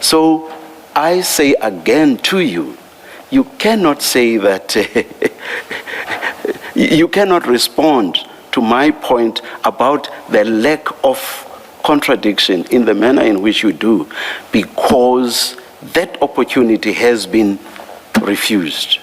So I say again to you, you cannot say that, you cannot respond to my point about the lack of contradiction in the manner in which you do, because that opportunity has been refused.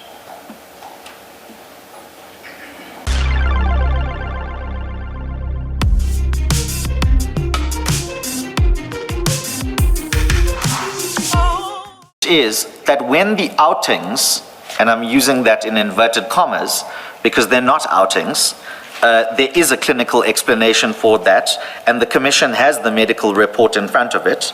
Is that when the outings, and I'm using that in inverted commas because they're not outings, there is a clinical explanation for that, and the Commission has the medical report in front of it.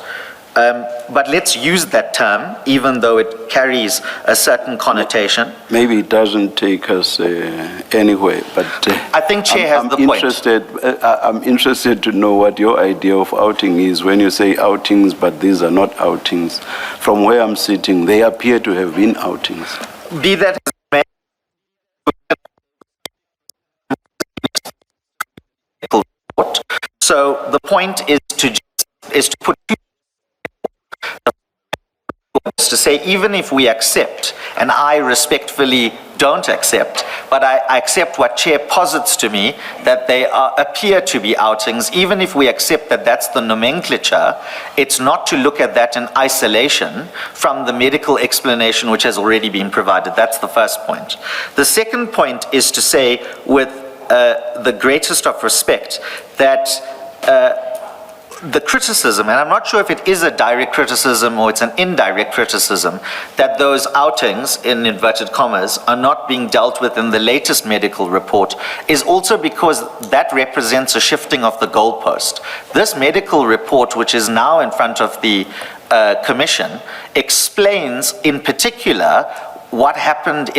But let's use that term, even though it carries a certain connotation. Maybe it doesn't take us anywhere, but I think Chair has the point. I'm interested to know what your idea of outing is when you say outings, but these are not outings. From where I'm sitting, they appear to have been outings. Be that as it may, so the point is to put to say, even if we accept, and I respectfully don't accept, but I accept what Chair posits to me, that they appear to be outings, even if we accept that that's the nomenclature, it's not to look at that in isolation from the medical explanation which has already been provided. That's the first point. The second point is to say, with the greatest of respect, that the criticism, and I'm not sure if it is a direct criticism or it's an indirect criticism, that those outings, in inverted commas, are not being dealt with in the latest medical report, is also because that represents a shifting of the goalpost. This medical report, which is now in front of the Commission, explains in particular what happened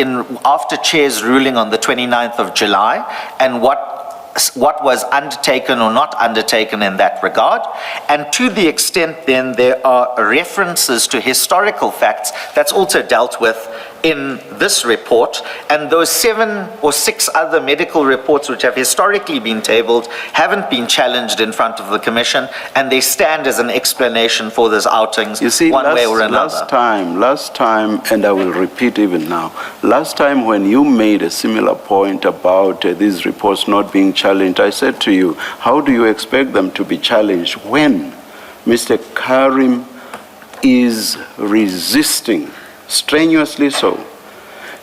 after Chair's ruling on the 29th of July and what was undertaken or not undertaken in that regard, and to the extent then there are references to historical facts that's also dealt with in this report, and those 7 or 6 other medical reports which have historically been tabled haven't been challenged in front of the Commission, and they stand as an explanation for those outings, you see, one way or another. Last time, and I will repeat even now, last time when you made a similar point about these reports not being challenged, I said to you, how do you expect them to be challenged when Mr. Carrim is resisting, strenuously so,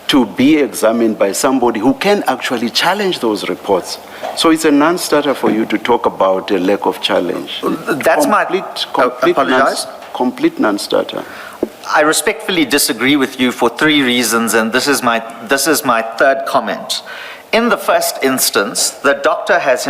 to be examined by somebody who can actually challenge those reports? So it's a non-starter for you to talk about a lack of challenge. That's complete non-starter. I respectfully disagree with you for 3 reasons, and this is my third comment. In the first instance, the doctor has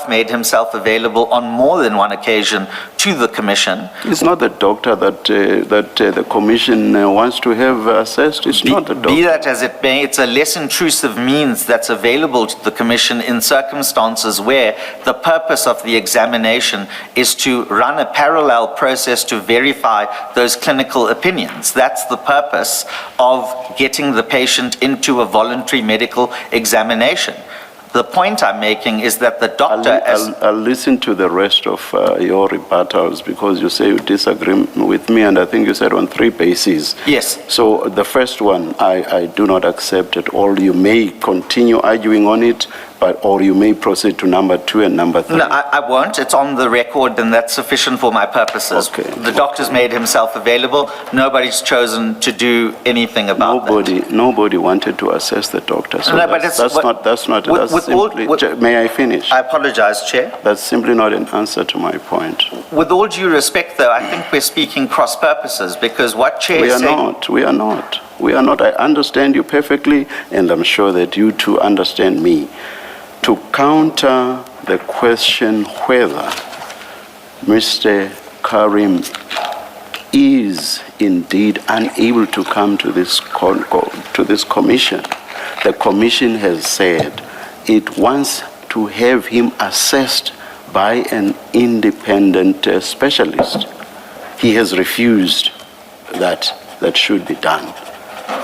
made himself available on more than one occasion to the Commission. It's not the doctor that the Commission wants to have assessed. It's not the doctor. Be that as it may, it's a less intrusive means that's available to the Commission in circumstances where the purpose of the examination is to run a parallel process to verify those clinical opinions. That's the purpose of getting the patient into a voluntary medical examination. The point I'm making is that the doctor... I'll listen to the rest of your rebuttals, because you say you disagree with me, and I think you said on 3 bases. Yes. So the first one, I do not accept at all. You may continue arguing on it, or you may proceed to number 2 and number 3. No, I won't. It's on the record, and that's sufficient for my purposes. Okay. The doctor's made himself available. Nobody's chosen to do anything about that. Nobody wanted to assess the doctor. So no, but may I finish? I apologize, Chair. That's simply not an answer to my point. With all due respect, though, I think we're speaking cross purposes, because what Chair is saying... We are not. I understand you perfectly, and I'm sure that you too understand me. To counter the question whether Mr. Carrim is indeed unable to come to this commission, the Commission has said it wants to have him assessed by an independent specialist. He has refused that should be done.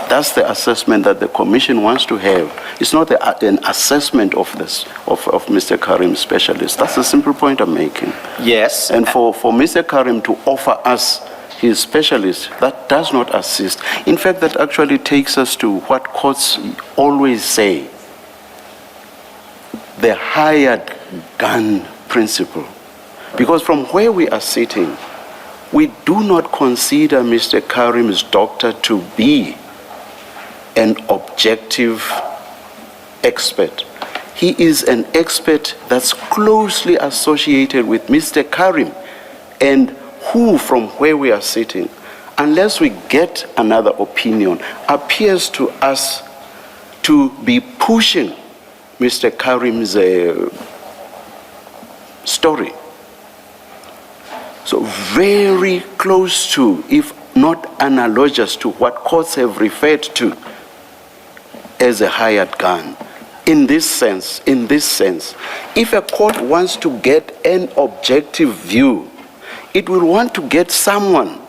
That's the assessment that the Commission wants to have. It's not an assessment of Mr. Carrim's specialist. That's the simple point I'm making. Yes. And for Mr. Carrim to offer us he is specialist, that does not assist. In fact, that actually takes us to what courts always say, the hired gun principle. Because from where we are sitting, we do not consider Mr. Carrim's doctor to be an objective expert. He is an expert that's closely associated with Mr. Carrim, and who, from where we are sitting, unless we get another opinion, appears to us to be pushing Mr. Carrim's story. So very close to, if not analogous to, what courts have referred to as a hired gun. In this sense, if a court wants to get an objective view, it will want to get someone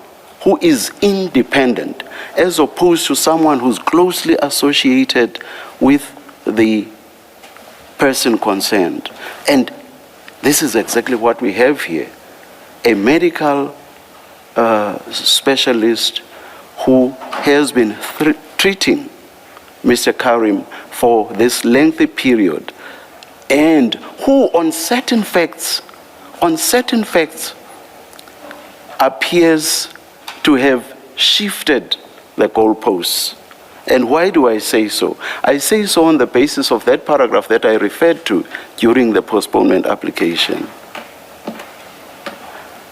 who is independent, as opposed to someone who's closely associated with the person concerned. And this is exactly what we have here. A medical specialist who has been treating Mr. Carrim for this lengthy period, and who on certain facts appears to have shifted the goalposts. And why do I say so? I say so on the basis of that paragraph that I referred to during the postponement application.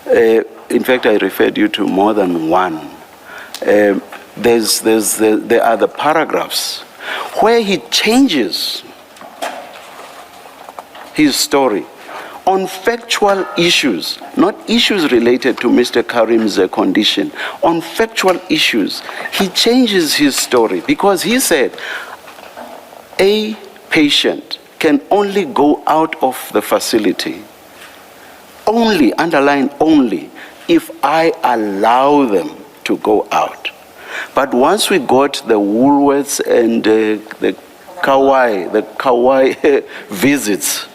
In fact, I referred you to more than one. There are the paragraphs where he changes his story on factual issues, not issues related to Mr. Carrim's condition. On factual issues, he changes his story, because he said a patient can only go out of the facility, only, underline only, if I allow them to go out. But once we got the Woolworths and the Kauai visits,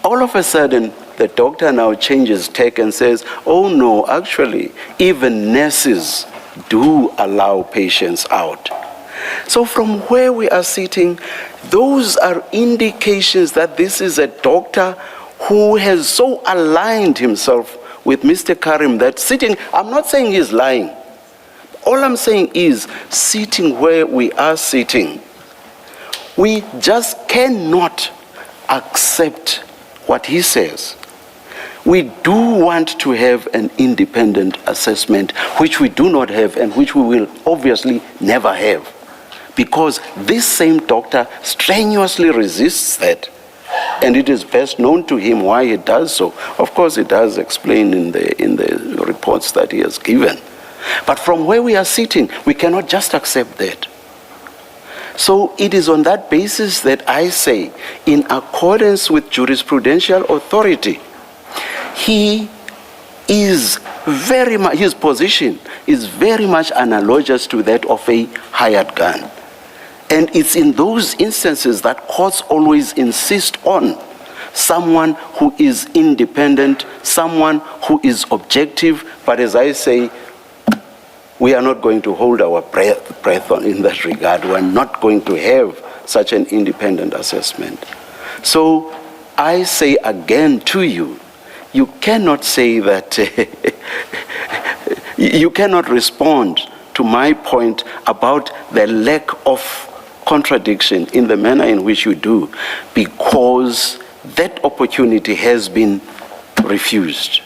all of a sudden, the doctor now changes tack and says, oh no, actually, even nurses do allow patients out. So from where we are sitting, those are indications that this is a doctor who has so aligned himself with Mr. Carrim that sitting, I'm not saying he's lying. All I'm saying is, sitting where we are sitting, we just cannot accept what he says. We do want to have an independent assessment, which we do not have and which we will obviously never have, because this same doctor strenuously resists that. And it is best known to him why he does so. Of course, it does explain in the reports that he has given. But from where we are sitting, we cannot just accept that. So it is on that basis that I say, in accordance with jurisprudential authority, he is very much, his position is very much analogous to that of a hired gun. And it's in those instances that courts always insist on someone who is independent, someone who is objective. But as I say, we are not going to hold our breath on in that regard. We are not going to have such an independent assessment. So I say again to you, you cannot say that, you cannot respond to my point about the lack of contradiction in the manner in which you do, because that opportunity has been refused.